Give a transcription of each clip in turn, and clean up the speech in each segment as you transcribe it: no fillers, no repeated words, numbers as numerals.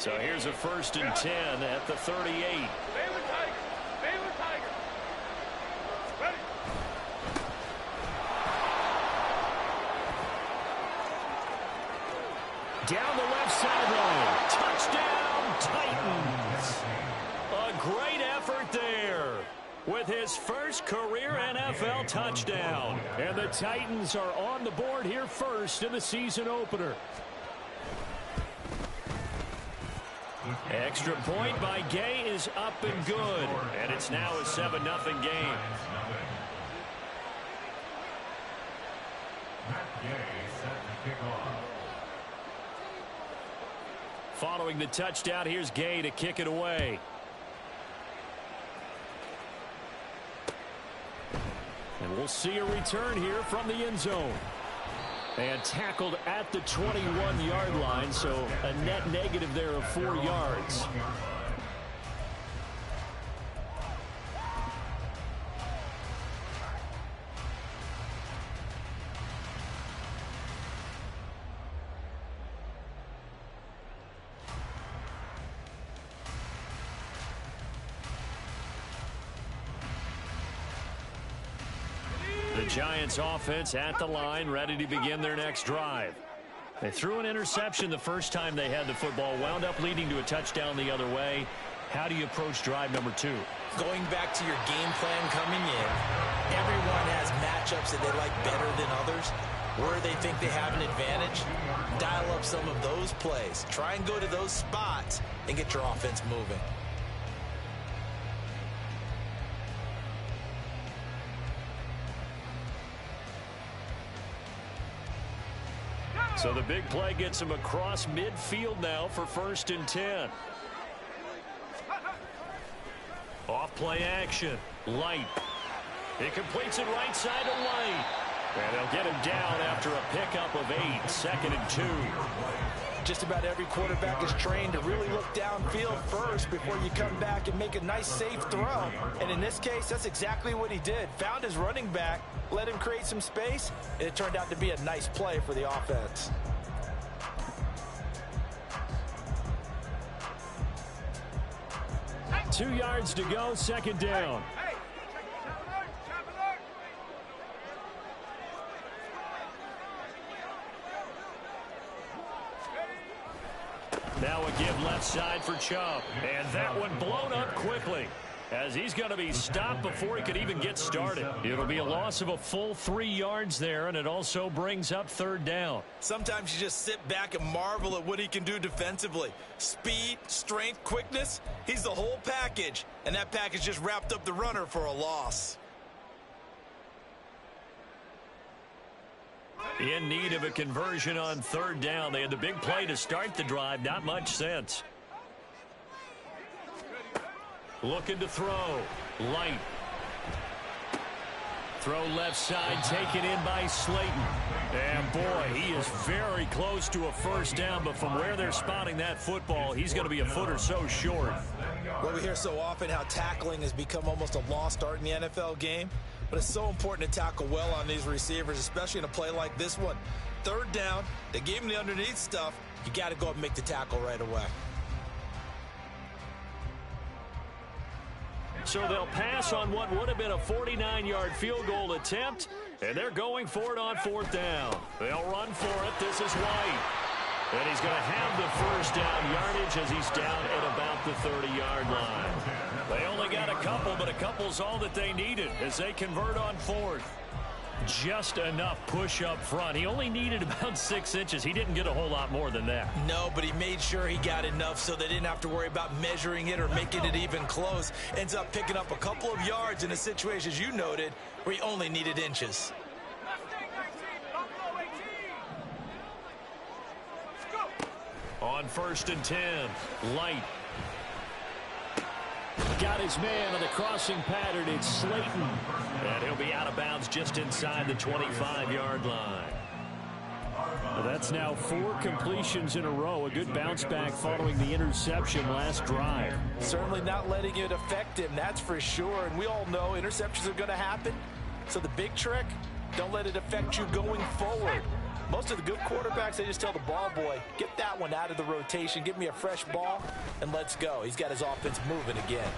So here's a 1st and 10 at the 38. Down the left sideline. Touchdown, Titans. A great effort there with his first career NFL touchdown. And the Titans are on the board here first in the season opener. Extra point by Gay is up and good. And it's now a 7-0 game. Following the touchdown, here's Gay to kick it away. And we'll see a return here from the end zone. And tackled at the 21-yard line, so a net negative there of 4 yards. The Giants offense at the line, ready to begin their next drive. They threw an interception the first time they had the football, wound up leading to a touchdown the other way. How do you approach drive number 2? Going back to your game plan coming in, everyone has matchups that they like better than others. Where they think they have an advantage, dial up some of those plays. Try and go to those spots and get your offense moving. So the big play gets him across midfield now for 1st and 10. Off play action. Light. He completes it right side to Light. And they'll get him down after a pickup of 8. 2nd and 2. Just about every quarterback is trained to really look downfield first before you come back and make a nice safe throw. And in this case, that's exactly what he did. Found his running back, let him create some space, and it turned out to be a nice play for the offense. Two yards to go, 2nd down. Now a give left side for Chubb. And that one blown up quickly, as he's going to be stopped before he could even get started. It'll be a loss of a full 3 yards there, and it also brings up 3rd down. Sometimes you just sit back and marvel at what he can do defensively. Speed, strength, quickness, he's the whole package. And that package just wrapped up the runner for a loss. In need of a conversion on 3rd down. They had the big play to start the drive. Not much sense. Looking to throw. Light. Throw left side, taken in by Slayton. And boy, he is very close to a 1st down, but from where they're spotting that football, he's going to be a foot or so short. Well, we hear so often how tackling has become almost a lost art in the NFL game, but it's so important to tackle well on these receivers, especially in a play like this one. 3rd down, they gave him the underneath stuff. You got to go up and make the tackle right away. So they'll pass on what would have been a 49-yard field goal attempt, and they're going for it on 4th down. They'll run for it. This is White. And he's going to have the 1st down yardage as he's down at about the 30-yard line. They only got a couple, but a couple's all that they needed as they convert on 4th. Just enough push up front. He only needed about 6 inches. He didn't get a whole lot more than that. No, but he made sure he got enough so they didn't have to worry about measuring it or making it even close. Ends up picking up a couple of yards in a situation, as you noted, where he only needed inches. On 1st and 10, Light. Got his man on the crossing pattern. It's Slayton. And he'll be out of bounds just inside the 25-yard line. That's now 4 completions in a row. A good bounce back following the interception last drive. Certainly not letting it affect him, that's for sure. And we all know interceptions are going to happen. So the big trick, don't let it affect you going forward. Most of the good quarterbacks, they just tell the ball boy, get that one out of the rotation, give me a fresh ball, and let's go. He's got his offense moving again.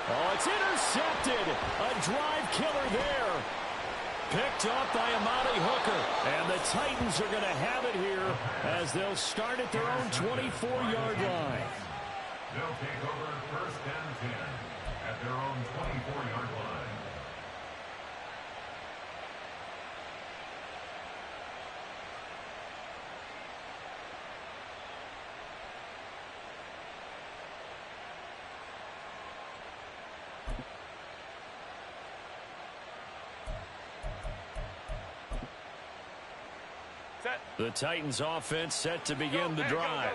Oh, it's intercepted. A drive killer there. Picked off by Amani Hooker. And the Titans are going to have it here as they'll start at their own 24-yard line. They'll take over first and 10 at their own 24-yard line. The Titans offense set to begin the drive.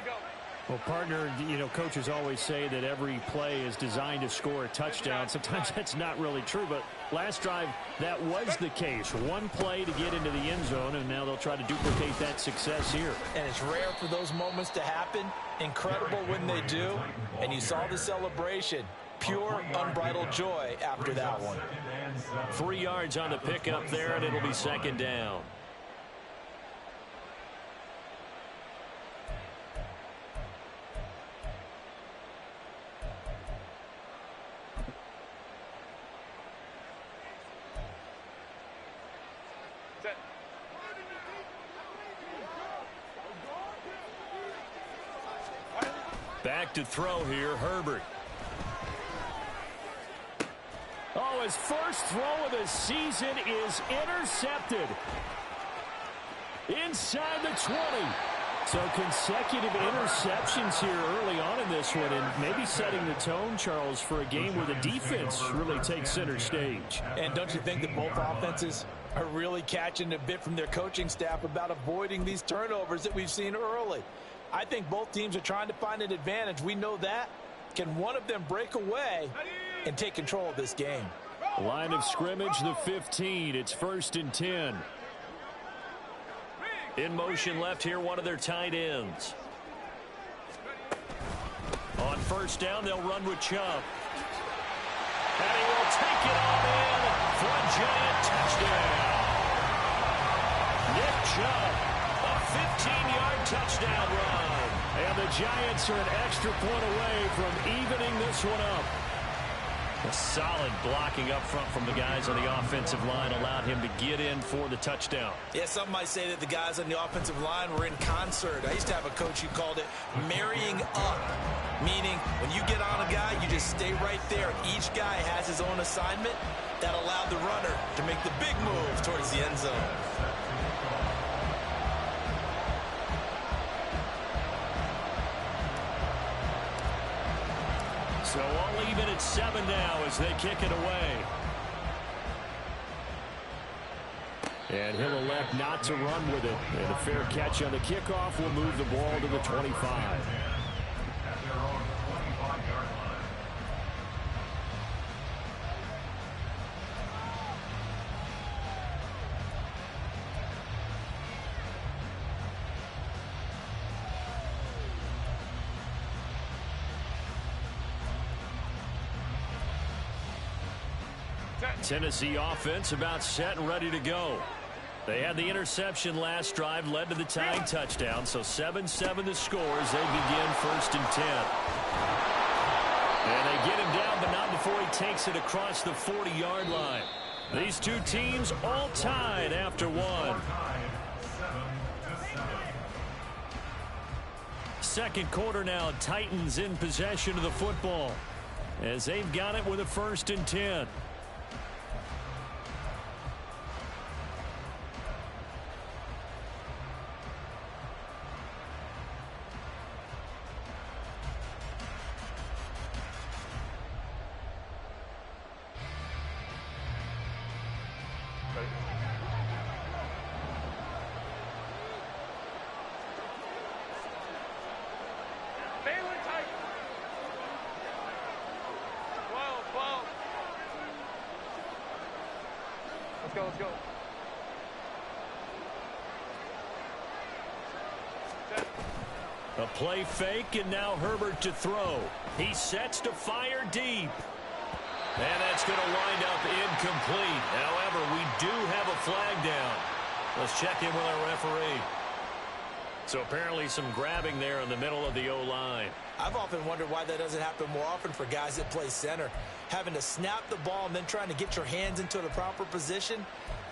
Well, partner, coaches always say that every play is designed to score a touchdown. Sometimes that's not really true, but last drive, that was the case. One play to get into the end zone, and now they'll try to duplicate that success here. And it's rare for those moments to happen. Incredible when they do. And you saw the celebration. Pure, unbridled joy after that one. 3 yards on the pickup there, and it'll be second down. Back to throw here, Herbert. Oh, his first throw of the season is intercepted. Inside the 20. So consecutive interceptions here early on in this one, and maybe setting the tone, Charles, for a game where the defense really takes center stage. And don't you think that both offenses are really catching a bit from their coaching staff about avoiding these turnovers that we've seen early? I think both teams are trying to find an advantage. We know that. Can one of them break away and take control of this game? Line of scrimmage, the 15. It's first and 10. In motion left here, one of their tight ends. On first down, they'll run with Chubb. And he will take it on in for a Giant touchdown. Nick Chubb, a 15-yard touchdown run. And the Giants are an extra point away from evening this one up. A solid blocking up front from the guys on the offensive line allowed him to get in for the touchdown. Yeah, some might say that the guys on the offensive line were in concert. I used to have a coach who called it marrying up, meaning when you get on a guy, you just stay right there. Each guy has his own assignment that allowed the runner to make the big move towards the end zone. So all even at 7 now as they kick it away. And he'll elect not to run with it. And a fair catch on the kickoff will move the ball to the 25. Tennessee offense about set and ready to go. They had the interception last drive, led to the tying touchdown. So 7-7 the score as they begin first and 10. And they get him down, but not before he takes it across the 40-yard line. These two teams all tied after one. Second quarter now, Titans in possession of the football as they've got it with a first and 10. Let's go. A play fake, and now Herbert to throw. He sets to fire deep. And that's going to wind up incomplete. However, we do have a flag down. Let's check in with our referee. So apparently some grabbing there in the middle of the O-line. I've often wondered why that doesn't happen more often for guys that play center. Having to snap the ball and then trying to get your hands into the proper position,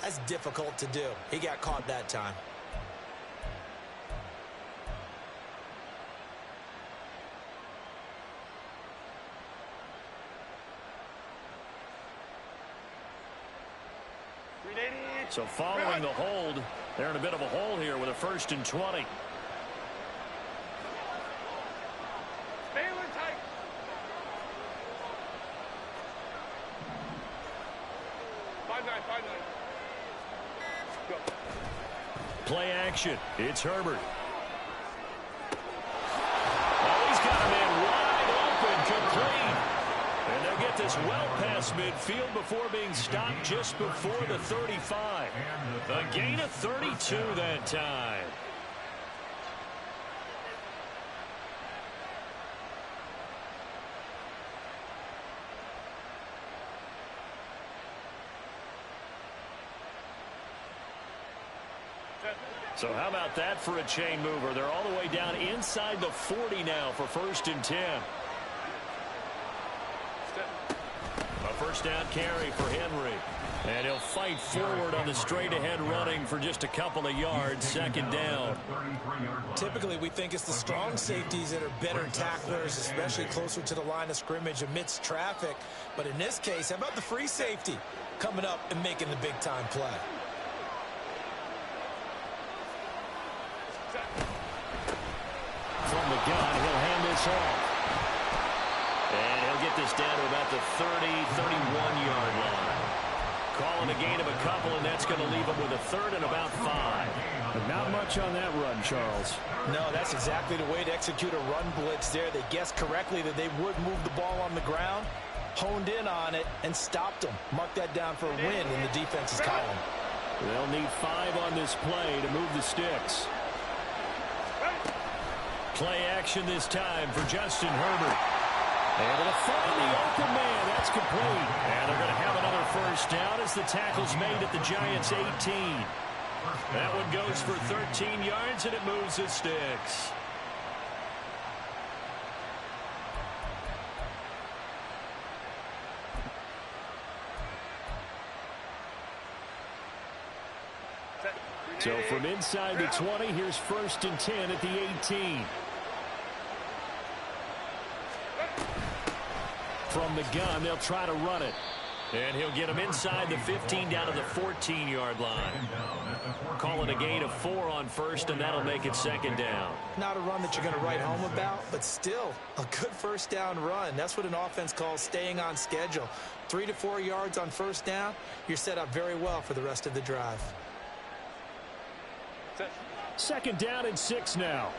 that's difficult to do. He got caught that time. So following the hold, they're in a bit of a hole here with a 1st and 20. Play action. It's Herbert. Oh, he's got a man wide open, complete. And they'll get this well past midfield before being stopped just before the 35. A gain of 32 that time. So how about that for a chain mover? They're all the way down inside the 40 now for 1st and 10. A first down carry for Henry. And he'll fight forward on the straight-ahead running for just a couple of yards. 2nd down. Typically, we think it's the strong safeties that are better tacklers, especially closer to the line of scrimmage amidst traffic. But in this case, how about the free safety coming up and making the big-time play? From the gun, he'll hand this off. And he'll get this down to about the 31-yard line. Calling a gain of a couple, and that's going to leave him with a 3rd and about 5. But not much on that run, Charles. No, that's exactly the way to execute a run blitz there. They guessed correctly that they would move the ball on the ground, honed in on it, and stopped them. Mark that down for a win in the defense's column. They'll need 5 on this play to move the sticks. Play action this time for Justin Herbert. Able to find the open man. That's complete. And they're going to have another 1st down as the tackle's made at the Giants' 18. That one goes for 13 yards, and it moves the sticks. So from inside the 20, here's 1st and 10 at the 18. From the gun, they'll try to run it. And he'll get him inside the 15 down to the 14-yard line. Calling a gain of 4 on 1st, and that'll make it 2nd down. Not a run that you're going to write home about, but still a good 1st down run. That's what an offense calls staying on schedule. 3 to 4 yards on 1st down, you're set up very well for the rest of the drive. 2nd down and 6 now.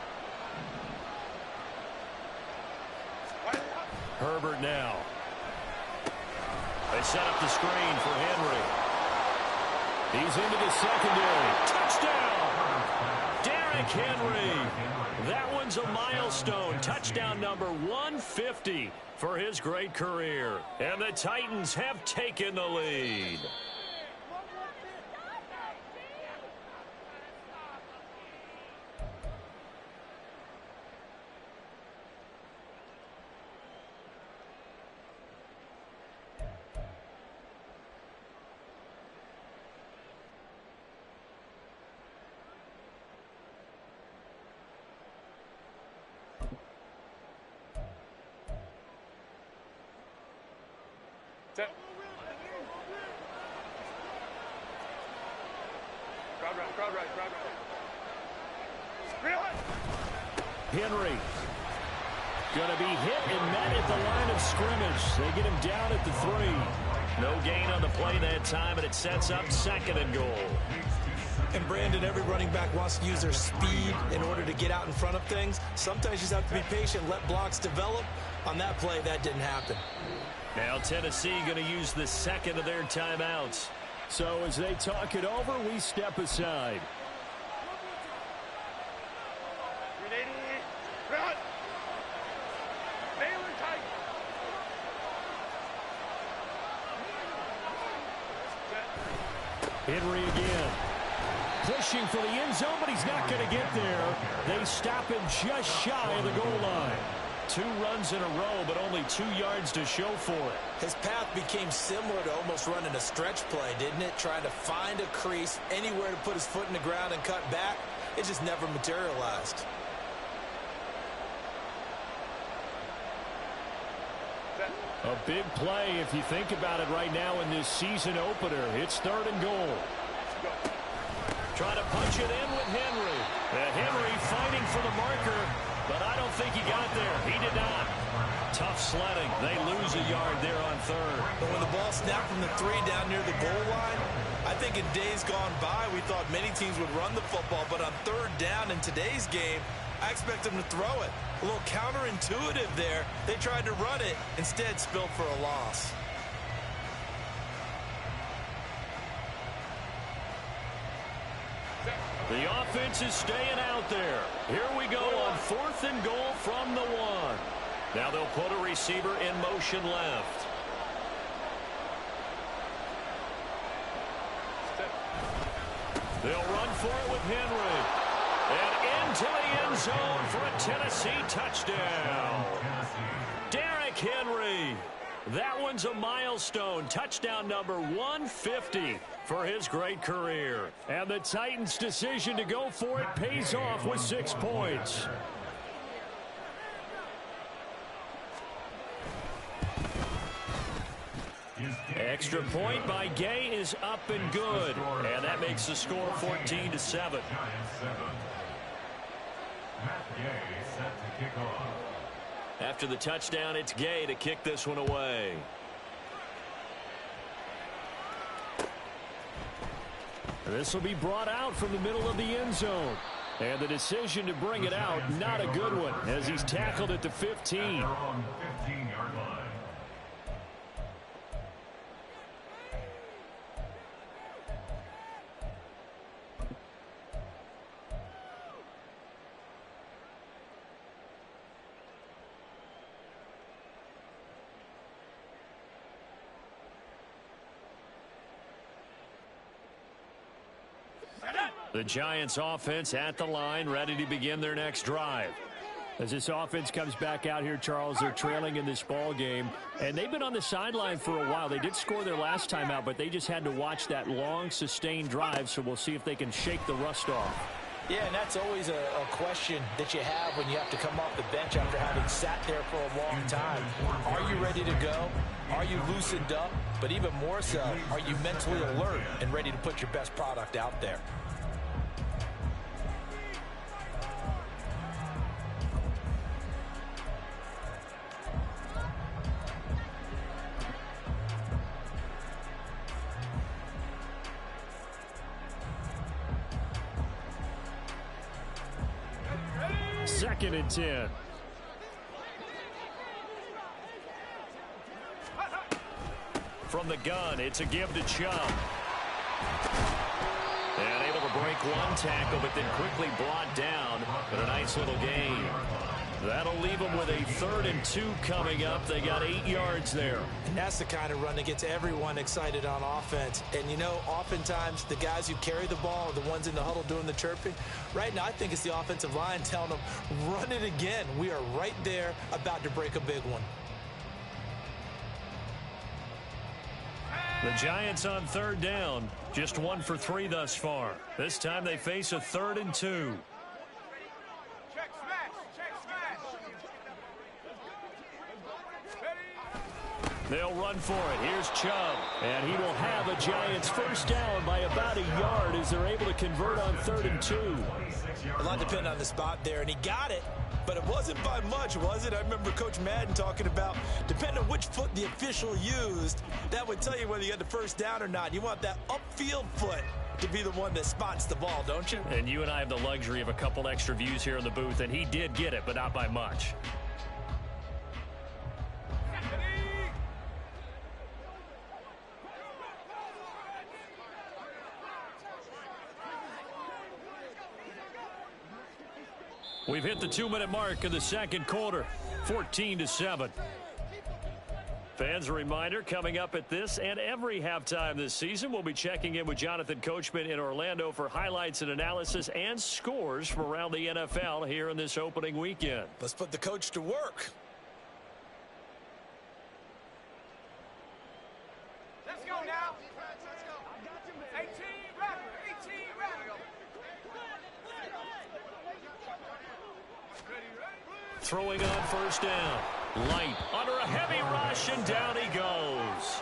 Herbert now. They set up the screen for Henry. He's into the secondary. Touchdown! Derrick Henry. That one's a milestone. Touchdown number 150 for his great career. And the Titans have taken the lead. Henry going to be hit and met at the line of scrimmage. They get him down at the 3. No gain on the play that time, and it sets up 2nd and goal. And Brandon, every running back wants to use their speed in order to get out in front of things. Sometimes you just have to be patient, let blocks develop. On that play, that didn't happen. Now Tennessee going to use the 2nd of their timeouts. So as they talk it over, we step aside. Henry again. Pushing for the end zone, but he's not going to get there. They stop him just shy of the goal line. 2 runs in a row, but only 2 yards to show for it. His path became similar to almost running a stretch play, didn't it? Trying to find a crease, anywhere to put his foot in the ground and cut back. It just never materialized. A big play if you think about it right now in this season opener. It's 3rd and goal. Trying to punch it in with Henry. Henry fighting for the marker, but I don't think he got there. He did not. Tough sledding. They lose a yard there on 3rd. But when the ball snapped from the 3 down near the goal line, I think in days gone by, we thought many teams would run the football, but on 3rd down in today's game, I expect them to throw it. A little counterintuitive there. They tried to run it, instead spilled for a loss. The offense is staying out there. Here we go on 4th and goal from the 1. Now they'll put a receiver in motion left. They'll run for it with Henry. And into the end zone for a Tennessee touchdown. Derrick Henry. That one's a milestone. Touchdown number 150 for his great career. And the Titans' decision to go for it pays off with 6 points. Extra point by Gay is up and good. And that makes the score 14-7. Giants 7. Matt Gay set to kick off. After the touchdown, it's Gay to kick this one away. This will be brought out from the middle of the end zone. And the decision to bring it out, not a good one, as he's tackled at the 15. At their own 15-yard line. The Giants offense at the line, ready to begin their next drive. As this offense comes back out here, Charles, they're trailing in this ball game, and they've been on the sideline for a while. They did score their last time out, but they just had to watch that long, sustained drive, so we'll see if they can shake the rust off. Yeah, and that's always a question that you have when you have to come off the bench after having sat there for a long time. Are you ready to go? Are you loosened up? But even more so, are you mentally alert and ready to put your best product out there? Second and 10. From the gun, it's a give to Chubb. And able to break one tackle, but then quickly brought down. But a nice little gain. That'll leave them with a 3rd and 2 coming up. They got 8 yards there. And that's the kind of run that gets everyone excited on offense. And, you know, oftentimes the guys who carry the ball are the ones in the huddle doing the chirping. Right now, I think it's the offensive line telling them, run it again. We are right there about to break a big one. The Giants on 3rd down. Just 1 for 3 thus far. This time they face a 3rd and 2. They'll run for it. Here's Chubb. And he will have a Giants first down by about a yard as they're able to convert on 3rd and 2. A lot depended on the spot there, and he got it. But it wasn't by much, was it? I remember Coach Madden talking about, depending on which foot the official used, that would tell you whether you got the first down or not. You want that upfield foot to be the one that spots the ball, don't you? And you and I have the luxury of a couple extra views here in the booth, and he did get it, but not by much. We've hit the 2-minute mark of the second quarter, 14-7. Fans, a reminder, coming up at this and every halftime this season, we'll be checking in with Jonathan Coachman in Orlando for highlights and analysis and scores from around the NFL here in this opening weekend. Let's put the coach to work. Let's go now. Let's go. 18 rapper. 18 rapper. Throwing on first down. Light under a heavy rush, and down he goes.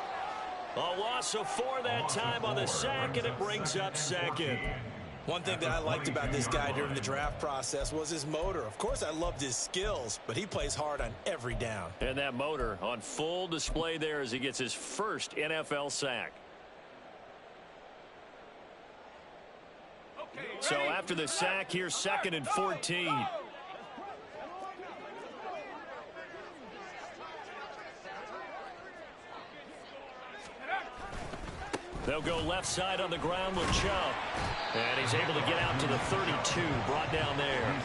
A loss of 4 that time on the sack, and it brings up second. One thing that I liked about this guy during the draft process was his motor. Of course, I loved his skills, but he plays hard on every down. And that motor on full display there as he gets his first NFL sack. Okay, So after the sack, here's 2nd and 14. They'll go left side on the ground with Chubb. And he's able to get out to the 32, brought down there.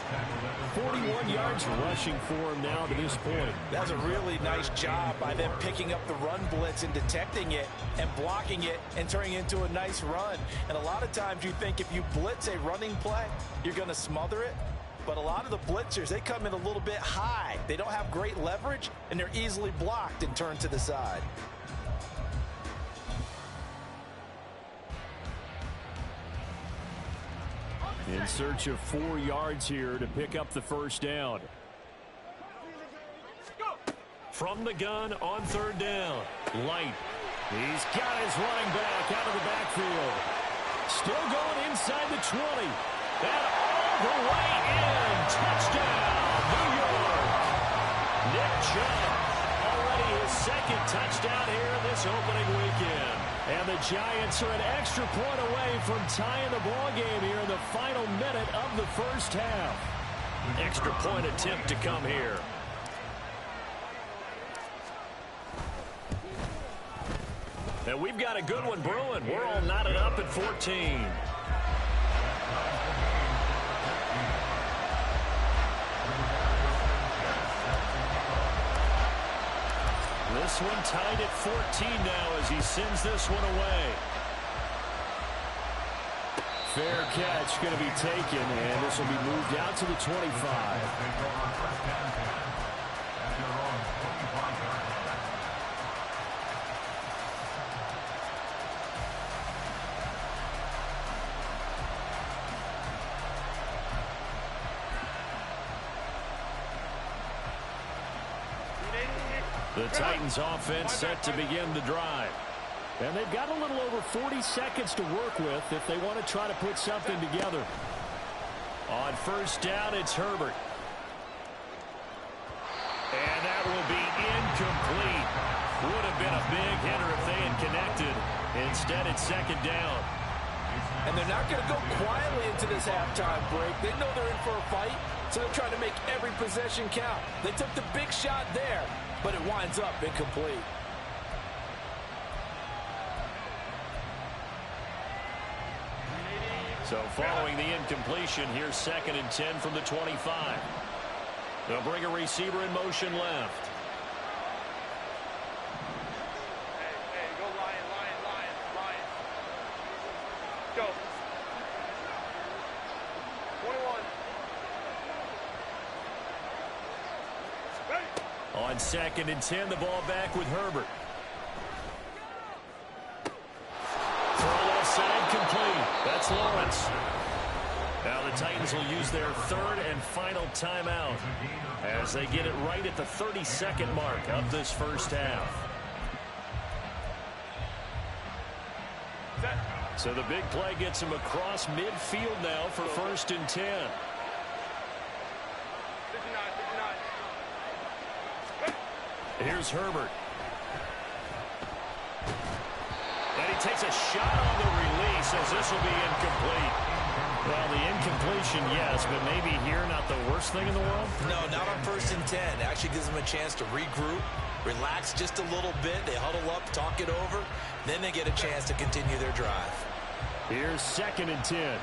41 yards rushing for him now to this point. That's a really nice job by them picking up the run blitz and detecting it and blocking it and turning it into a nice run. And a lot of times you think if you blitz a running play, you're going to smother it. But a lot of the blitzers, they come in a little bit high. They don't have great leverage, and they're easily blocked and turned to the side. In search of 4 yards here to pick up the first down. From the gun on 3rd down. Light. He's got his running back out of the backfield. Still going inside the 20. And all the way in. Touchdown, New York. Nick Chubb. Already his 2nd touchdown here this opening weekend. And the Giants are an extra point away from tying the ball game here in the final minute of the first half. Extra point attempt to come here. And we've got a good one brewing. We're all knotted up at 14. This one tied at 14 now as he sends this one away. Fair catch going to be taken, and this will be moved out to the 25. The Titans offense set to begin the drive. And they've got a little over 40 seconds to work with if they want to try to put something together. On first down, it's Herbert. And that will be incomplete. Would have been a big hitter if they had connected. Instead, it's 2nd down. And they're not going to go quietly into this halftime break. They know they're in for a fight, so they're trying to make every possession count. They took the big shot there, but it winds up incomplete. So following the incompletion, here's 2nd and 10 from the 25. They'll bring a receiver in motion left. Hey, go Lion. Go. 21. On 2nd and 10, the ball back with Herbert. Throw left side complete. That's Lawrence. Now the Titans will use their 3rd and final timeout as they get it right at the 32nd mark of this first half. So the big play gets him across midfield now for 1st and 10. 59. Here's Herbert. And he takes a shot on the release as this will be incomplete. Well, the incompletion, yes, but maybe here not the worst thing in the world? No, not on 1st and 10. It actually gives them a chance to regroup, relax just a little bit. They huddle up, talk it over. Then they get a chance to continue their drive. Here's 2nd and 10.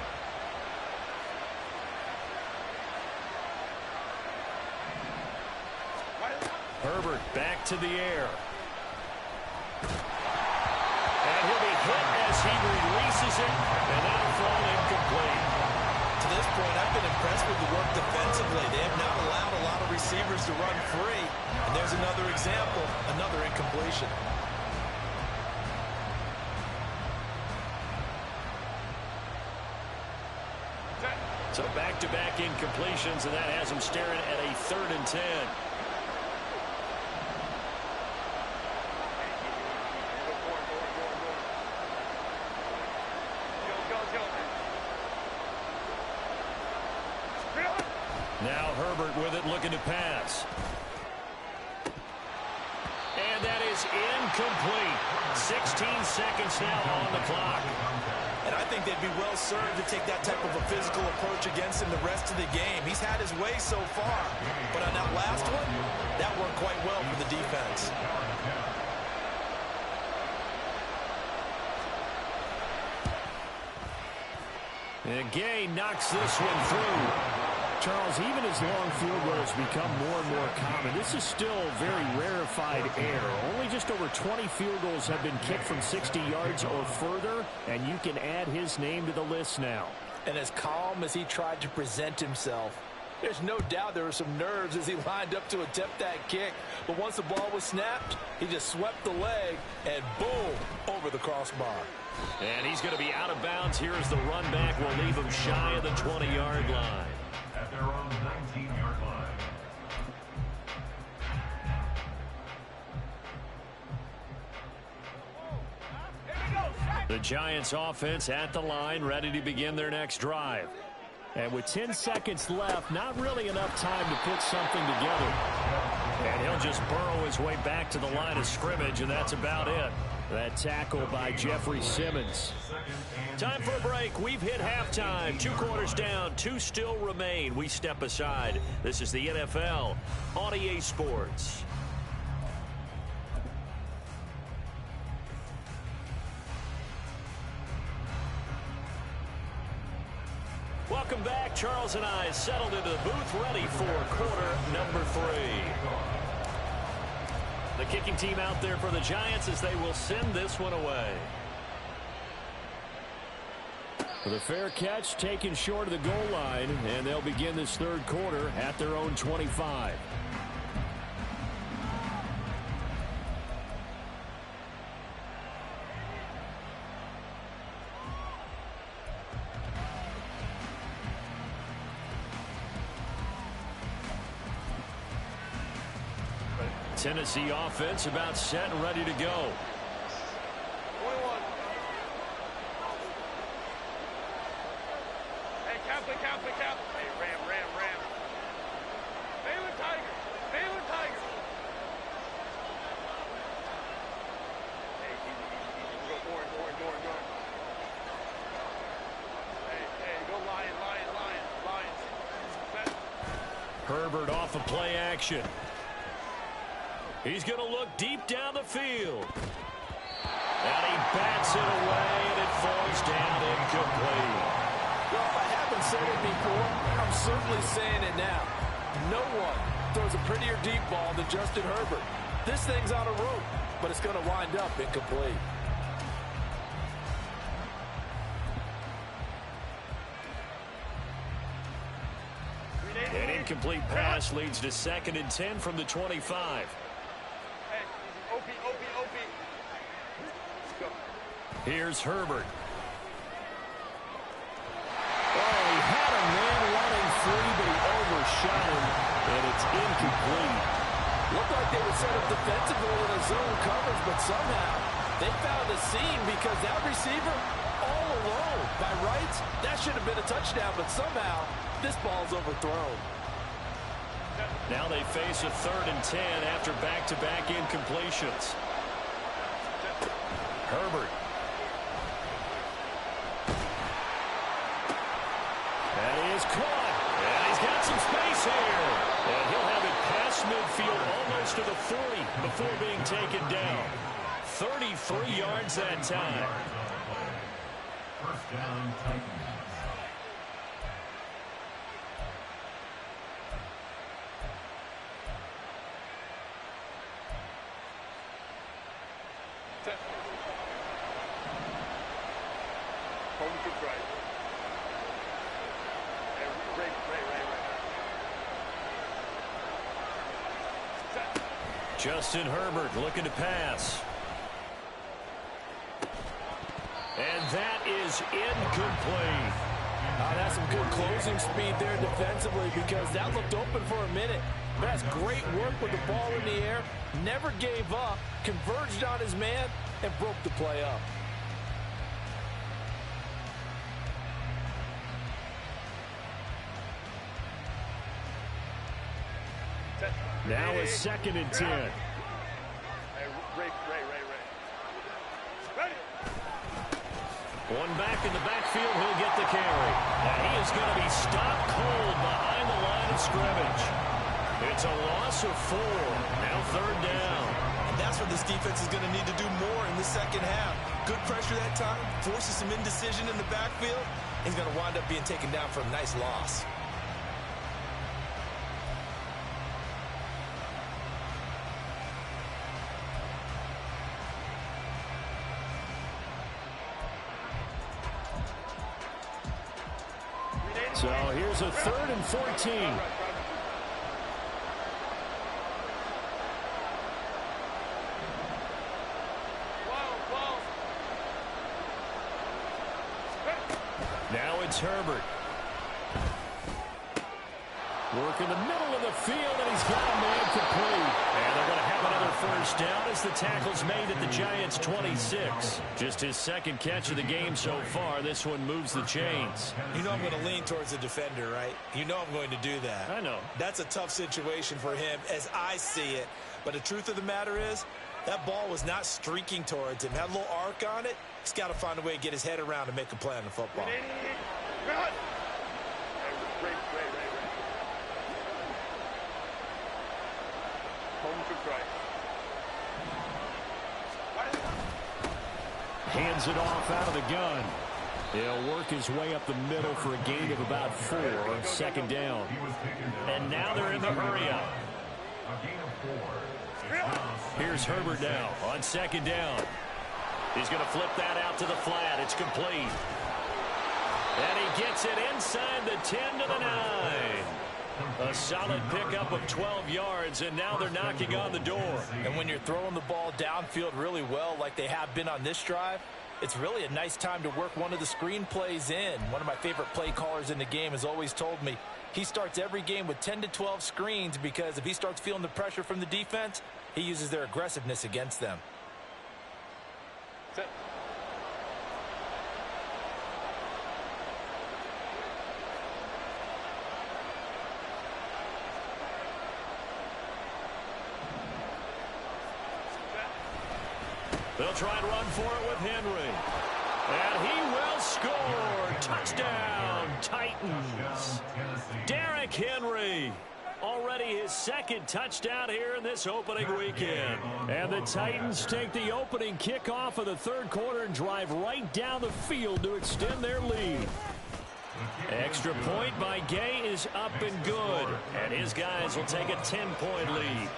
Herbert back to the air. he releases it, and that'll fall incomplete. To this point, I've been impressed with the work defensively. They have not allowed a lot of receivers to run free. And there's another example, another incompletion. So back-to-back incompletions, and that has him staring at a 3rd and 10. Now Herbert with it, looking to pass. And that is incomplete. 16 seconds now on the clock. And I think they'd be well served to take that type of a physical approach against him the rest of the game. He's had his way so far. But on that last one, that worked quite well for the defense. And Gay knocks this one through. Charles, even as long field goals become more and more common, this is still very rarefied air. Only just over 20 field goals have been kicked from 60 yards or further, and you can add his name to the list now. And as calm as he tried to present himself, there's no doubt there were some nerves as he lined up to attempt that kick. But once the ball was snapped, he just swept the leg and boom, over the crossbar. And he's going to be out of bounds here as the run back will leave him shy of the 20-yard line. At their own 19-yard line. The Giants offense at the line, ready to begin their next drive. And with 10 seconds left, not really enough time to put something together. And he'll just burrow his way back to the line of scrimmage, and that's about it. That tackle by Jeffrey Simmons. Time for a break. We've hit halftime. 2 quarters down, 2 still remain. We step aside. This is the NFL on EA Sports. Welcome back. Charles and I settled into the booth, ready for quarter number 3. The kicking team out there for the Giants as they will send this one away. With a fair catch taken short of the goal line, and they'll begin this 3rd quarter at their own 25. Tennessee offense about set and ready to go. 21. Hey, Kaplan. Hey, Ram. Baylor Tigers. Hey, easy. Go Orange. Hey, go Lions. Set. Herbert off of play action. He's going to look deep down the field. And he bats it away, and it falls down incomplete. Well, if I haven't said it before, I'm certainly saying it now. No one throws a prettier deep ball than Justin Herbert. This thing's on a rope, but it's going to wind up incomplete. An incomplete pass leads to 2nd and 10 from the 25. OP. Let's go. Here's Herbert. Oh, he had a man running free, but he overshot him, and it's incomplete. Looked like they were set up defensively in a zone coverage, but somehow they found a seam because that receiver all alone. By rights, that should have been a touchdown, but somehow this ball's overthrown. Now they face a 3rd and 10 after back-to-back incompletions. Herbert. And he is caught. And he's got some space here. And he'll have it past midfield almost to the 40 before being taken down. 33 yards that time. First down, Titans. Justin Herbert looking to pass. And that is incomplete. That's some good closing speed there defensively because that looked open for a minute. But that's great work with the ball in the air. Never gave up, converged on his man, and broke the play up. Now a 2nd and 10. One back in the backfield, he'll get the carry. And he is going to be stopped cold behind the line of scrimmage. It's a loss of 4. Now 3rd down. And that's what this defense is going to need to do more in the second half. Good pressure that time, forces some indecision in the backfield. He's going to wind up being taken down for a nice loss. So here's a 3rd and 14. Now it's Herbert. Work in the middle of the field, and he's got a man complete. And they're going to have another 1st down as the tackle's made at the Giants' 26. Just his 2nd catch of the game so far. This one moves the chains. You know I'm going to lean towards the defender, right? You know I'm going to do that. I know. That's a tough situation for him as I see it. But the truth of the matter is, that ball was not streaking towards him. Had a little arc on it. He's got to find a way to get his head around and make a play on the football. Hands it off out of the gun. He'll work his way up the middle for a gain of about 4 on 2nd down. And now they're in the hurry-up. Here's Herbert now on 2nd down. He's going to flip that out to the flat. It's complete. And he gets it inside the 10 to the 9. A solid pickup of 12 yards, and now they're knocking on the door. And when you're throwing the ball downfield really well like they have been on this drive, it's really a nice time to work one of the screen plays in. One of my favorite play callers in the game has always told me he starts every game with 10 to 12 screens because if he starts feeling the pressure from the defense, he uses their aggressiveness against them. They'll try and run for it with Henry. And he will score. Touchdown, Titans. Derrick Henry. Already his 2nd touchdown here in this opening weekend. And the Titans take the opening kickoff of the 3rd quarter and drive right down the field to extend their lead. Extra point by Gay is up and good. And his guys will take a 10-point lead.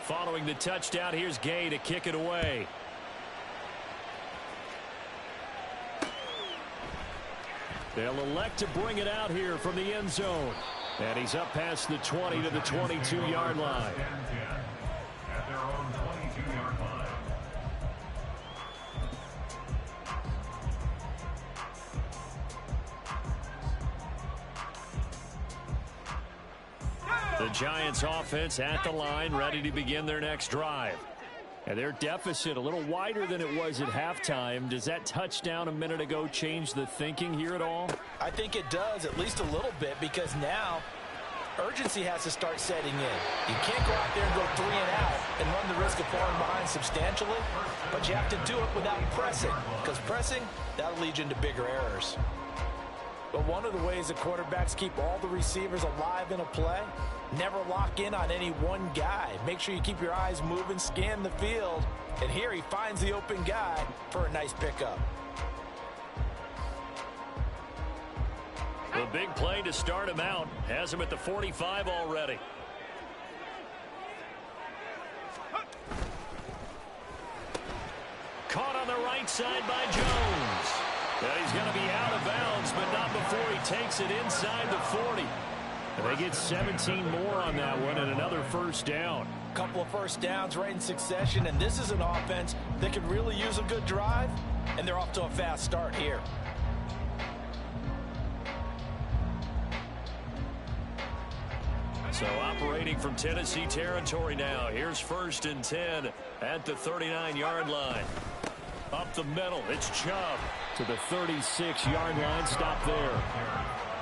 Following the touchdown, here's Gay to kick it away. They'll elect to bring it out here from the end zone. And he's up past the 20 to the 22-yard line. At their own 22-yard line. The Giants offense at the line, ready to begin their next drive. And their deficit a little wider than it was at halftime. Does that touchdown a minute ago change the thinking here at all? I think it does, at least a little bit, because now urgency has to start setting in. You can't go out there and go 3 and out and run the risk of falling behind substantially, but you have to do it without pressing, because pressing, that'll lead you into bigger errors. But one of the ways the quarterbacks keep all the receivers alive in a play, never lock in on any one guy. Make sure you keep your eyes moving, scan the field, and here he finds the open guy for a nice pickup. The big play to start him out has him at the 45 already. Caught on the right side by Jones. And he's going to be out of bounds, but not before he takes it inside the 40. And they get 17 more on that one and another first down. Couple of first downs right in succession, and this is an offense that could really use a good drive, and they're off to a fast start here. So operating from Tennessee territory now. Here's 1st and 10 at the 39-yard line. Up the middle, it's Chubb To the 36-yard line, stop there.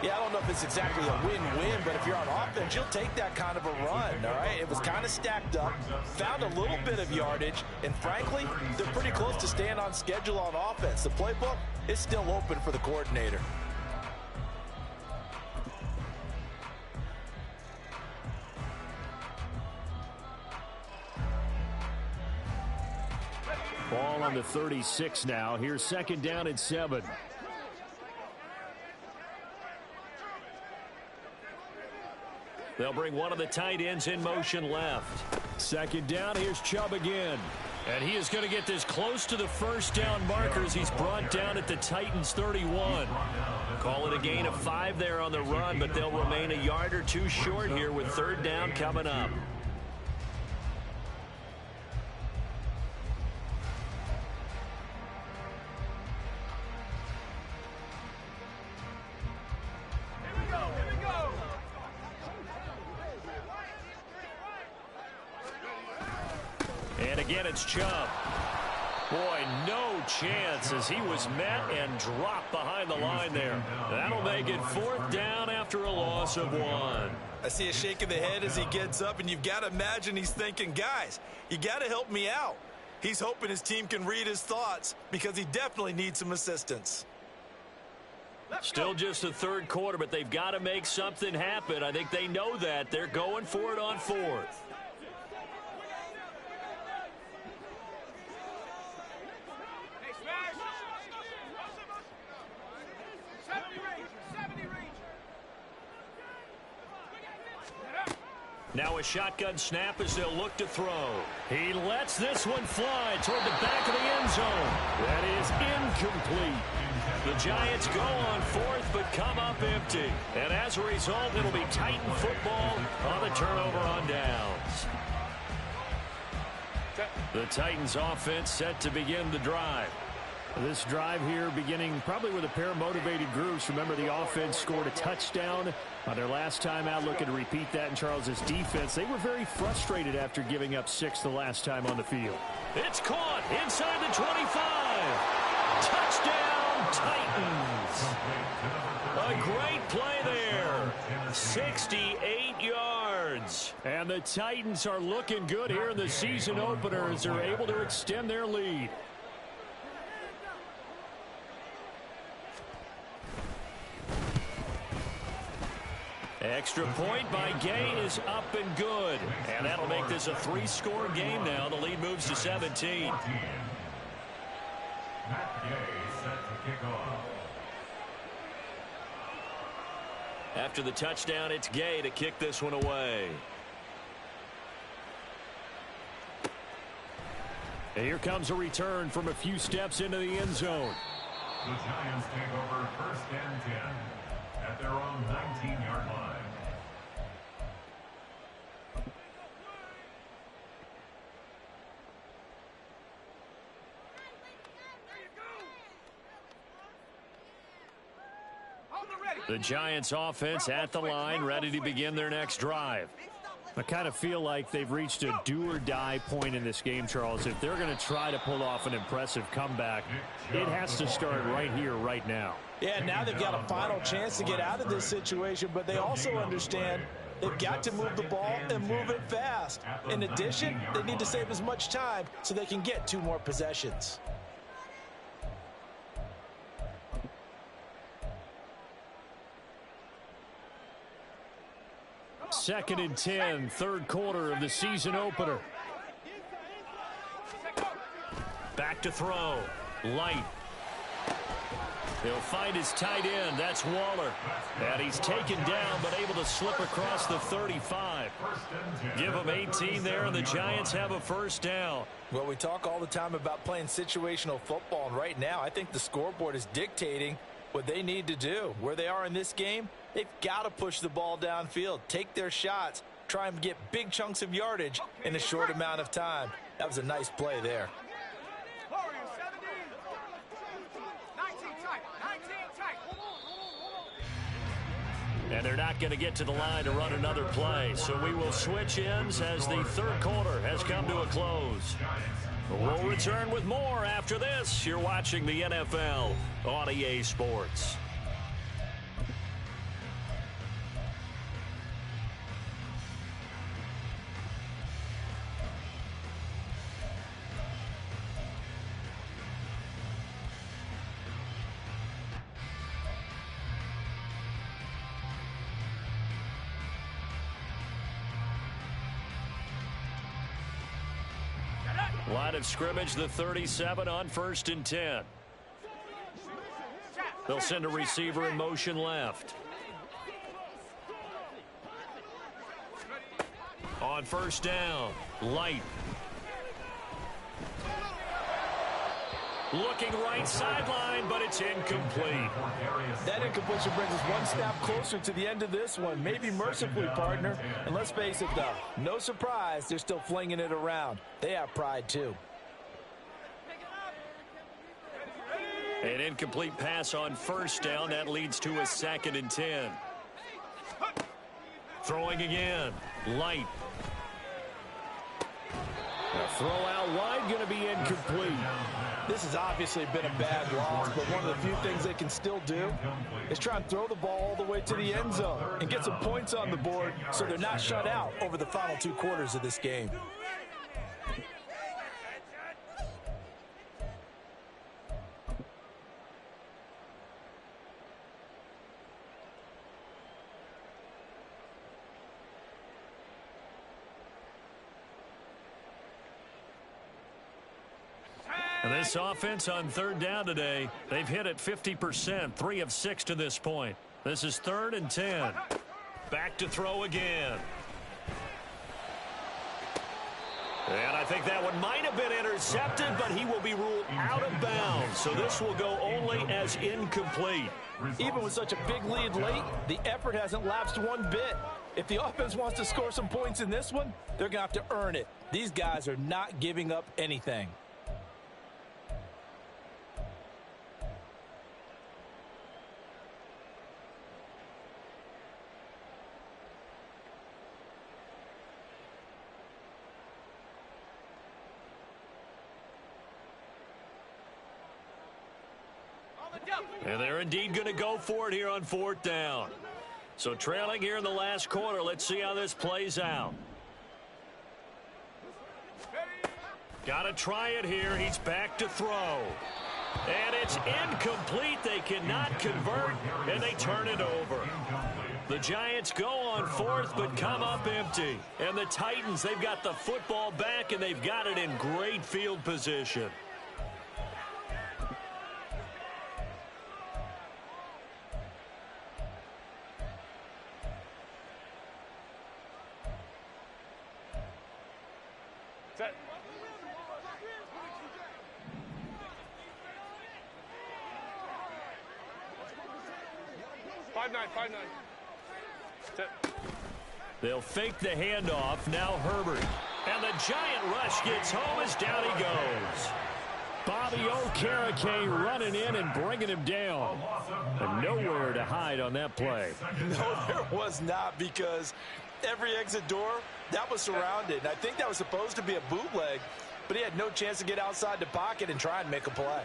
Yeah, I don't know if it's exactly a win-win, but if you're on offense, you'll take that kind of a run, all right? It was kind of stacked up, found a little bit of yardage, and frankly, they're pretty close to staying on schedule on offense. The playbook is still open for the coordinator. Ball on the 36 now. Here's 2nd down and 7. They'll bring one of the tight ends in motion left. 2nd down, here's Chubb again. And he is going to get this close to the first down markers. He's brought down at the Titans 31. Call it a gain of 5 there on the run, but they'll remain a yard or two short here with 3rd down coming up. And again, it's Chubb. Boy, no chance as he was met and dropped behind the line there. That'll make it 4th down after a loss of 1. I see a shake of the head as he gets up, and you've got to imagine he's thinking, guys, you got to help me out. He's hoping his team can read his thoughts because he definitely needs some assistance. Still just the 3rd quarter, but they've got to make something happen. I think they know that. They're going for it on 4th. Now a shotgun snap as they'll look to throw. He lets this one fly toward the back of the end zone. That is incomplete. The Giants go on 4th but come up empty. And as a result, it'll be Titan football on the turnover on downs. The Titans offense set to begin the drive. This drive here beginning probably with a pair of motivated groups. Remember, the offense scored a touchdown on their last time out. Looking to repeat that in Charles's defense. They were very frustrated after giving up 6 the last time on the field. It's caught inside the 25. Touchdown, Titans. A great play there. 68 yards. And the Titans are looking good here in the season opener as they're able to extend their lead. Extra point by Gay is up and good. And that'll make this a 3-score game now. The lead moves to 17. Matt Gay set to kick off. After the touchdown, it's Gay to kick this one away. And here comes a return from a few steps into the end zone. The Giants take over 1st and 10 at their own 19-yard line. The Giants offense at the line, ready to begin their next drive. I kind of feel like they've reached a do-or-die point in this game, Charles. If they're going to try to pull off an impressive comeback, it has to start right here, right now. Yeah, now they've got a final chance to get out of this situation, but they also understand they've got to move the ball and move it fast. In addition, they need to save as much time so they can get 2 more possessions. Second and 10, 3rd quarter of the season opener. Back to throw. Light. He'll find his tight end. That's Waller. And he's taken down, but able to slip across the 35. Give him 18 there, and the Giants have a first down. Well, we talk all the time about playing situational football, and right now I think the scoreboard is dictating what they need to do. Where they are in this game, they've got to push the ball downfield, take their shots, try and get big chunks of yardage in a short amount of time. That was a nice play there. Warriors 70. 19 tight. 19 tight. And they're not going to get to the line to run another play. So we will switch ends as the third quarter has come to a close. We'll return with more after this. You're watching the NFL on EA Sports. Line of scrimmage, the 37 on 1st and 10. They'll send a receiver in motion left. On 1st down, Light. Looking right sideline, but it's incomplete. That incompletion brings us one step closer to the end of this one. Maybe mercifully, partner. And let's face it, though, no surprise, they're still flinging it around. They have pride, too. An incomplete pass on 1st down. That leads to a 2nd and 10. Throwing again. Light. A throw out wide, going to be incomplete. This has obviously been a bad loss, but one of the few things they can still do is try and throw the ball all the way to the end zone and get some points on the board so they're not shut out over the final 2 quarters of this game. And this offense on 3rd down today, they've hit it 50%, 3 of 6 to this point. This is 3rd and 10. Back to throw again. And I think that one might have been intercepted, but he will be ruled out of bounds. So this will go only as incomplete. Even with such a big lead late, the effort hasn't lapsed one bit. If the offense wants to score some points in this one, they're going to have to earn it. These guys are not giving up anything. And they're indeed going to go for it here on 4th down. So trailing here in the last quarter. Let's see how this plays out. Got to try it here. He's back to throw. And it's incomplete. They cannot convert, and they turn it over. The Giants go on 4th, but come up empty. And the Titans, they've got the football back, and they've got it in great field position. Set. 5-9, 5-9. Set. They'll fake the handoff. Now Herbert. And the giant rush gets home as down he goes. Bobby Okereke running in and bringing him down. And nowhere to hide on that play. No, there was not, because every exit door, that was surrounded. And I think that was supposed to be a bootleg, but he had no chance to get outside the pocket and try and make a play.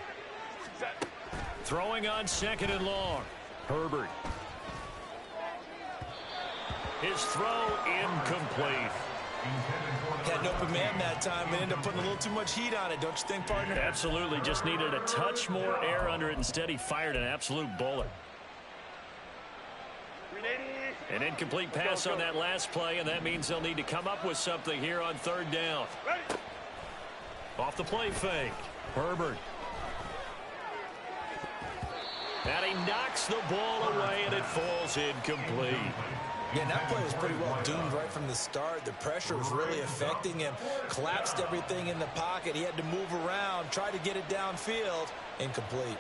Throwing on 2nd and long. Herbert. His throw incomplete. Had an open man that time and ended up putting a little too much heat on it, don't you think, partner? Absolutely. Just needed a touch more air under it. Instead, he fired an absolute bullet. An incomplete pass on that last play, and that means they'll need to come up with something here on 3rd down. Off the play fake. Herbert. And he knocks the ball away, and it falls incomplete. Yeah, and that play was pretty well doomed right from the start. The pressure was really affecting him. Collapsed everything in the pocket. He had to move around, try to get it downfield. Incomplete.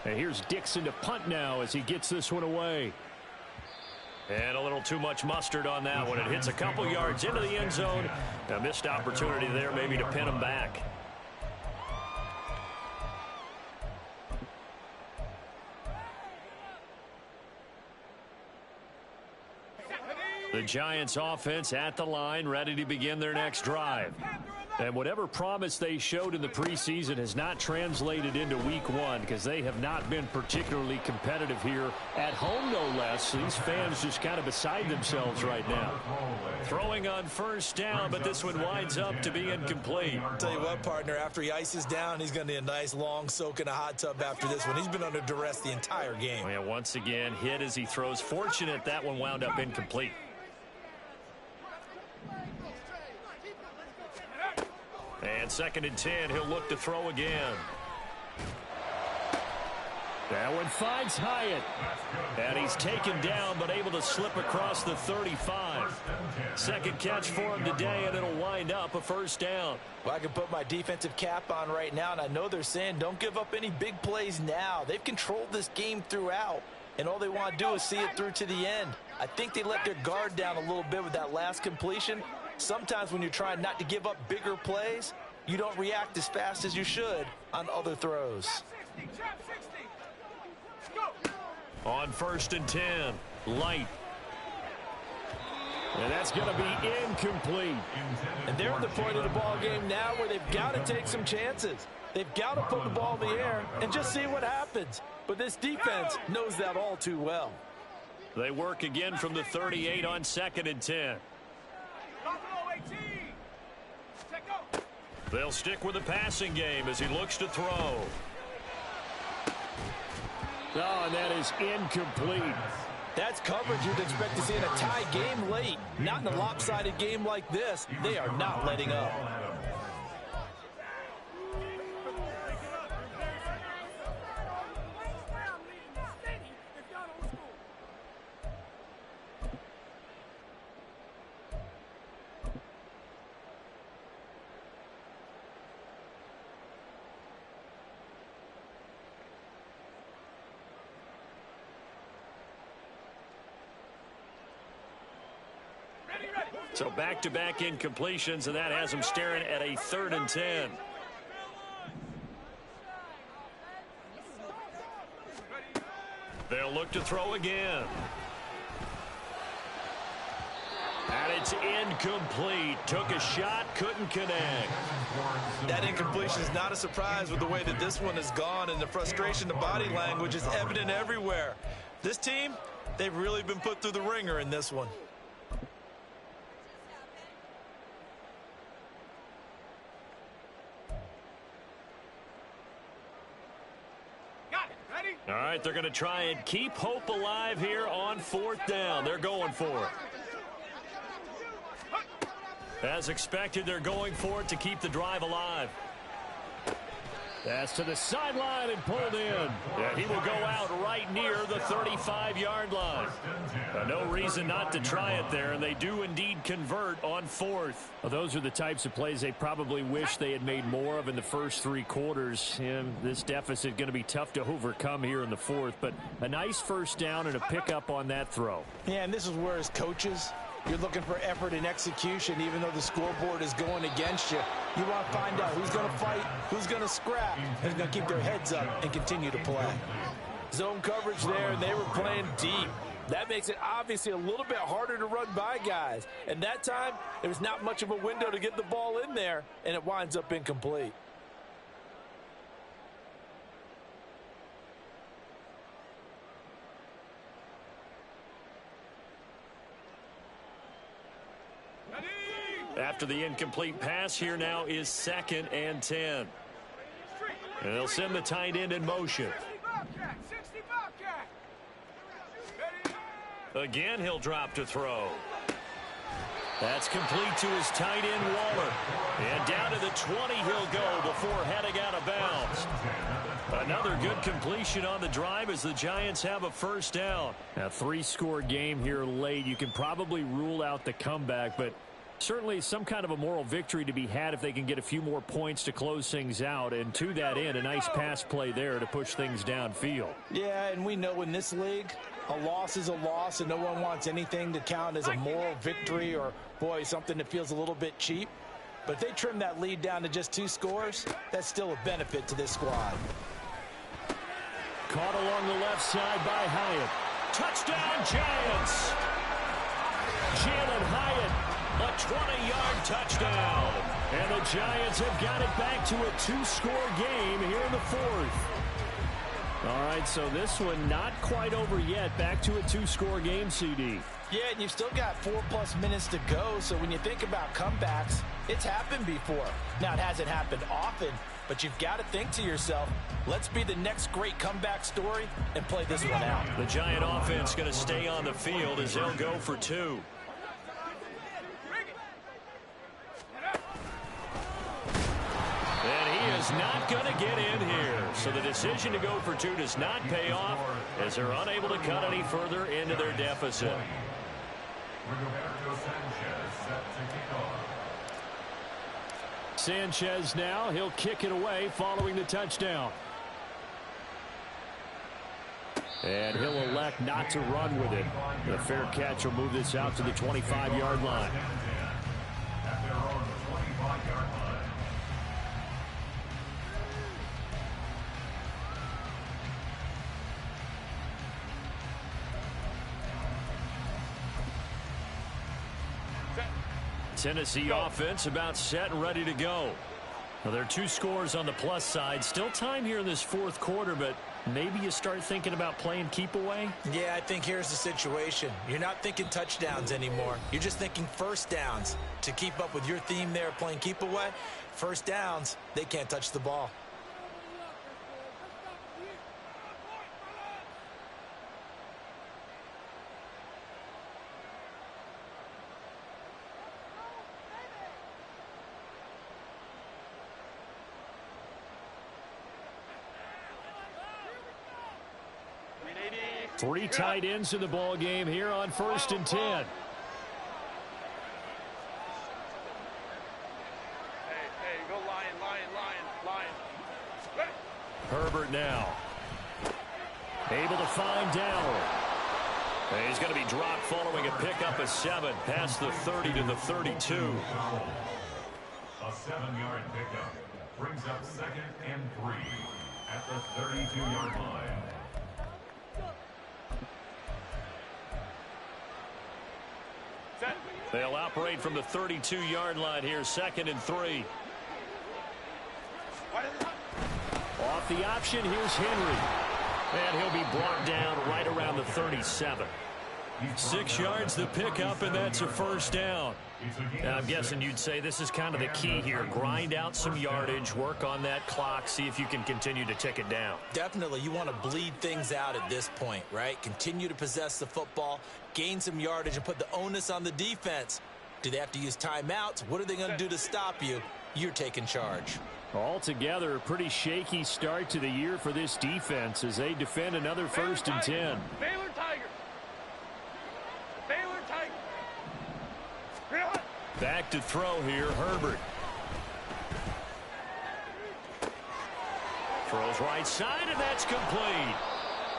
And here's Dixon to punt now as he gets this one away. And a little too much mustard on that one. It hits a couple yards into the end zone. A missed opportunity there maybe to pin him back. The Giants offense at the line, ready to begin their next drive. And whatever promise they showed in the preseason has not translated into week one because they have not been particularly competitive here at home, no less. These fans just kind of beside themselves right now. Throwing on first down, but this one winds up to be incomplete. I'll tell you what, partner, after he ices down, he's going to need a nice long soak in a hot tub after this one. He's been under duress the entire game. Yeah, once again, hit as he throws. Fortunate that one wound up incomplete. And 2nd and 10, he'll look to throw again. That one finds Hyatt. And he's taken down, but able to slip across the 35. Second catch for him today, and it'll wind up a first down. Well, I can put my defensive cap on right now, and I know they're saying don't give up any big plays now. They've controlled this game throughout, and all they want to do is see it through to the end. I think they let their guard down a little bit with that last completion. Sometimes when you're trying not to give up bigger plays, you don't react as fast as you should on other throws. On 1st and 10, Light. And that's going to be incomplete. And they're at the point of the ball game now where they've got to take some chances. They've got to put the ball in the air and just see what happens. But this defense knows that all too well. They work again from the 38 on 2nd and 10. They'll stick with the passing game as he looks to throw. Oh, and that is incomplete. That's coverage you'd expect to see in a tie game late. Not in a lopsided game like this. They are not letting up. So back-to-back incompletions, and that has him staring at a 3rd and 10. They'll look to throw again. And it's incomplete. Took a shot, couldn't connect. That incompletion is not a surprise with the way that this one has gone, and the frustration, the body language is evident everywhere. This team, they've really been put through the ringer in this one. All right, they're going to try and keep hope alive here on 4th down. They're going for it. As expected, they're going for it to keep the drive alive. That's to the sideline and pulled in. Yeah, he will go out right near the 35-yard line. No reason not to try it there, and they do indeed convert on 4th. Well, those are the types of plays they probably wish they had made more of in the first 3 quarters. And this deficit going to be tough to overcome here in the 4th, but a nice first down and a pickup on that throw. Yeah, and this is where as coaches, you're looking for effort and execution, even though the scoreboard is going against you. You want to find out who's going to fight, who's going to scrap, and who's going to keep their heads up and continue to play. Zone coverage there, and they were playing deep. That makes it obviously a little bit harder to run by guys. And that time, there was not much of a window to get the ball in there, and it winds up incomplete. After the incomplete pass, here now is 2nd and 10. And they'll send the tight end in motion. Again, he'll drop to throw. That's complete to his tight end, Waller. And down to the 20 he'll go before heading out of bounds. Another good completion on the drive as the Giants have a first down. A 3-score game here late. You can probably rule out the comeback, but certainly some kind of a moral victory to be had if they can get a few more points to close things out. And to that end, a nice pass play there to push things downfield. Yeah, and we know in this league, a loss is a loss, and no one wants anything to count as a moral victory or, boy, something that feels a little bit cheap. But if they trim that lead down to just 2 scores, that's still a benefit to this squad. Caught along the left side by Hyatt. Touchdown, Giants! Jalen Hyatt, a 20-yard touchdown. And the Giants have got it back to a 2-score game here in the 4th. All right, so this one not quite over yet. Back to a 2-score game, CD. Yeah, and you've still got 4+ minutes to go, so when you think about comebacks, it's happened before. Now, it hasn't happened often, but you've got to think to yourself, let's be the next great comeback story and play this one out. The Giant offense going to stay on the field as they'll go for 2. And he is not going to get in here. So the decision to go for 2 does not pay off as they're unable to cut any further into their deficit. Sanchez now, he'll kick it away following the touchdown. And he'll elect not to run with it. The fair catch will move this out to the 25-yard line. At their own 25-yard line. Tennessee offense about set and ready to go. Well, there are 2 scores on the plus side. Still time here in this 4th quarter, but maybe you start thinking about playing keep away? Yeah, I think here's the situation. You're not thinking touchdowns anymore. You're just thinking first downs. To keep up with your theme there, playing keep away, first downs, they can't touch the ball. Three tight ends in the ball game here on 1st and 10. Hey, go lion. Ready. Herbert now. Able to find Dowell. And he's going to be dropped following a pickup of 7 past the 30 to the 32. A 7-yard pickup brings up 2nd and 3 at the 32-yard line. They'll operate from the 32-yard line here, 2nd and 3. Off the option, here's Henry. And he'll be brought down right around the 37. 6 yards the pickup, and that's a first down. Now, I'm guessing you'd say this is kind of the key here. Grind out some yardage, work on that clock, see if you can continue to tick it down. Definitely, you want to bleed things out at this point, right? Continue to possess the football, gain some yardage, and put the onus on the defense. Do they have to use timeouts? What are they going to do to stop you? You're taking charge. Altogether, a pretty shaky start to the year for this defense as they defend another 1st and 10. Baylor Tigers. Baylor Tigers. Back to throw here, Herbert. Throws right side, and that's complete.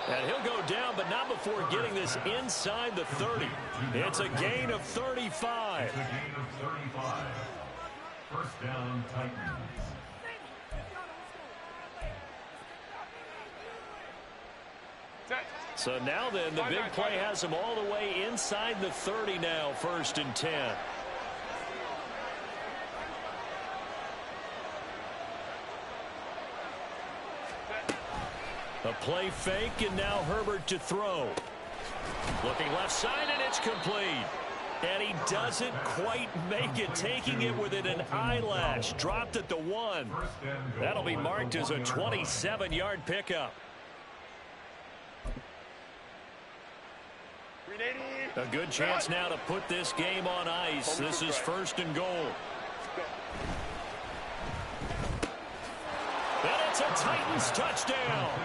And he'll go down, but not before getting this inside the 30. It's a gain of 35. It's a gain of 35. First down, Titans. So now then, the big play has them all the way inside the 30 now, 1st and 10. A play fake, and now Herbert to throw. Looking left side, and it's complete. And he doesn't quite make it, taking it within an eyelash. Dropped at the 1. That'll be marked as a 27-yard pickup. A good chance now to put this game on ice. This is 1st and goal. And it's a Titans touchdown.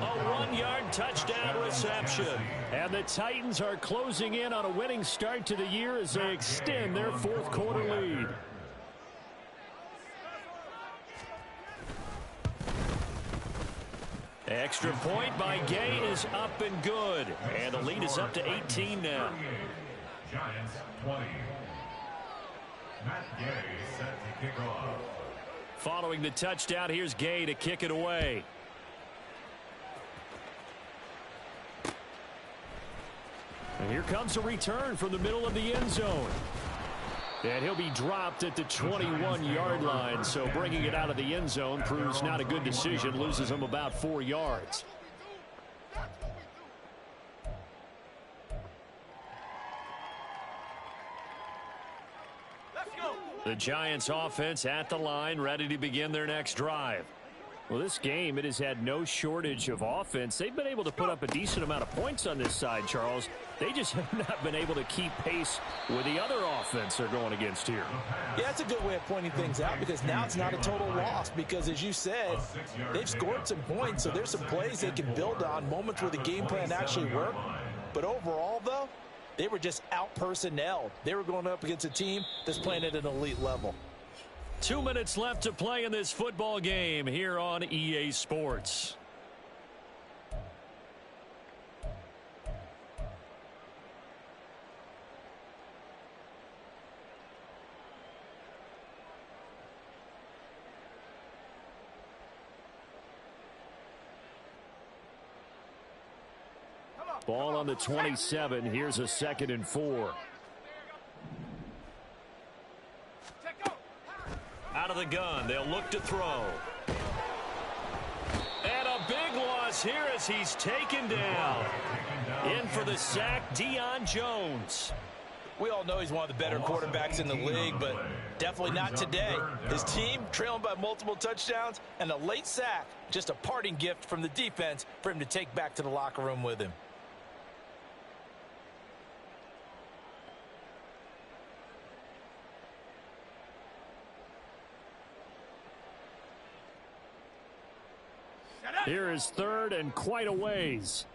A 1-yard touchdown reception. And the Titans are closing in on a winning start to the year as they extend their 4th quarter lead. Extra point by Gay is up and good. And the lead is up to 18 now. Giants 20. Matt Gay set to kick off. Following the touchdown, here's Gay to kick it away. And here comes a return from the middle of the end zone. And he'll be dropped at the 21-yard line, so bringing it out of the end zone proves not a good decision, loses him about 4 yards. The Giants offense at the line, ready to begin their next drive. Well, this game, it has had no shortage of offense. They've been able to put up a decent amount of points on this side, Charles. They just have not been able to keep pace with the other offense they're going against here. Yeah, that's a good way of pointing things out because now it's not a total loss because, as you said, they've scored some points, so there's some plays they can build on, moments where the game plan actually worked. But overall, though, they were just out-personnel. They were going up against a team that's playing at an elite level. 2 minutes left to play in this football game here on EA Sports. Ball on the 27. Here's a 2nd and 4. Out of the gun, they'll look to throw. And a big loss here as he's taken down. In for the sack, Deion Jones. We all know he's one of the better quarterbacks in the league, but definitely not today. His team trailing by multiple touchdowns and a late sack, just a parting gift from the defense for him to take back to the locker room with him. Here is 3rd and quite a ways.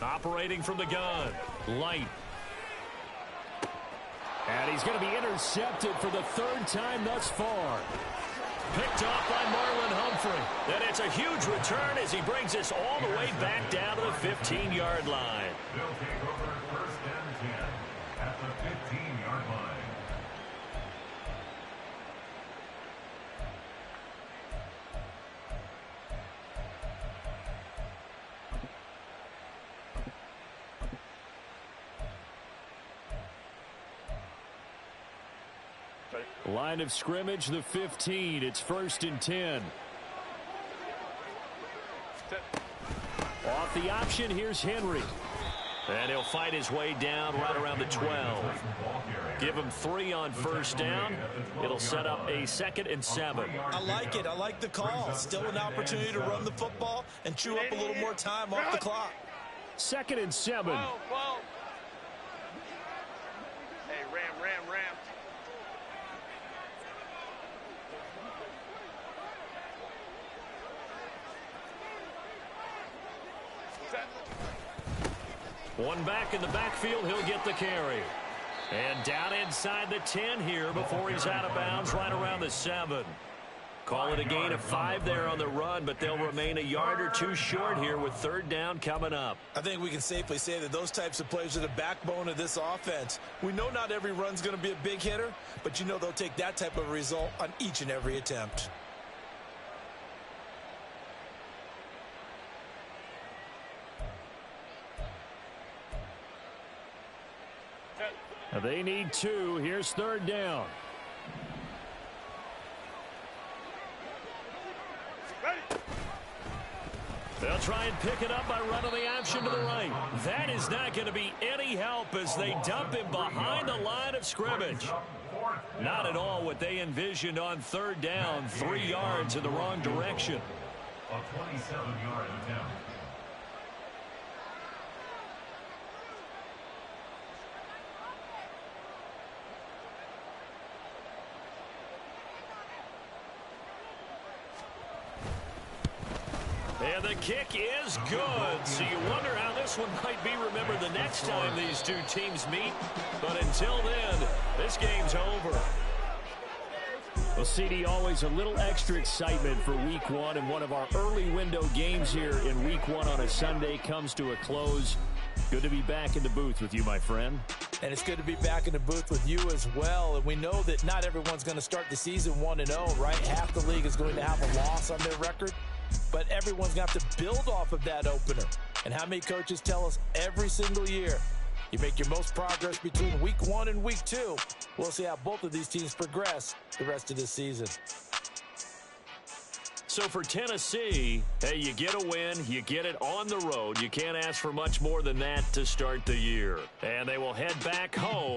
Operating from the gun, Light. And he's going to be intercepted for the 3rd time thus far. Picked off by Marlon Humphrey. And it's a huge return as he brings us all the way back down to the 15-yard line. They'll take over 1st and 10 at the 15-yard line. Line of scrimmage, the 15. It's 1st and 10. Off the option, here's Henry. And he'll fight his way down right around the 12. Give him 3 on 1st down. It'll set up a 2nd and 7. I like it. I like the call. Still an opportunity to run the football and chew up a little more time off the clock. 2nd and 7. Whoa. Hey, ram. One back in the backfield, he'll get the carry. And down inside the 10 here before he's out of bounds right around the 7. Call it a gain of 5 there on the run, but they'll remain a yard or 2 short here with 3rd down coming up. I think we can safely say that those types of plays are the backbone of this offense. We know not every run's going to be a big hitter, but you know they'll take that type of result on each and every attempt. They need 2. Here's 3rd down. They'll try and pick it up by running the option to the right. That is not going to be any help as they dump him behind the line of scrimmage. Not at all what they envisioned on third down. 3 yards in the wrong direction. A 27-yard attempt. And the kick is good. So you wonder how this one might be remembered the next time these two teams meet. But until then, this game's over. Well, CD, always a little extra excitement for Week 1, and one of our early window games here in Week 1 on a Sunday comes to a close. Good to be back in the booth with you, my friend. And it's good to be back in the booth with you as well. And we know that not everyone's going to start the season 1-0, right? Half the league is going to have a loss on their record. But everyone's going to have to build off of that opener. And how many coaches tell us every single year, you make your most progress between Week 1 and Week 2. We'll see how both of these teams progress the rest of this season. So for Tennessee, hey, you get a win, you get it on the road. You can't ask for much more than that to start the year. And they will head back home.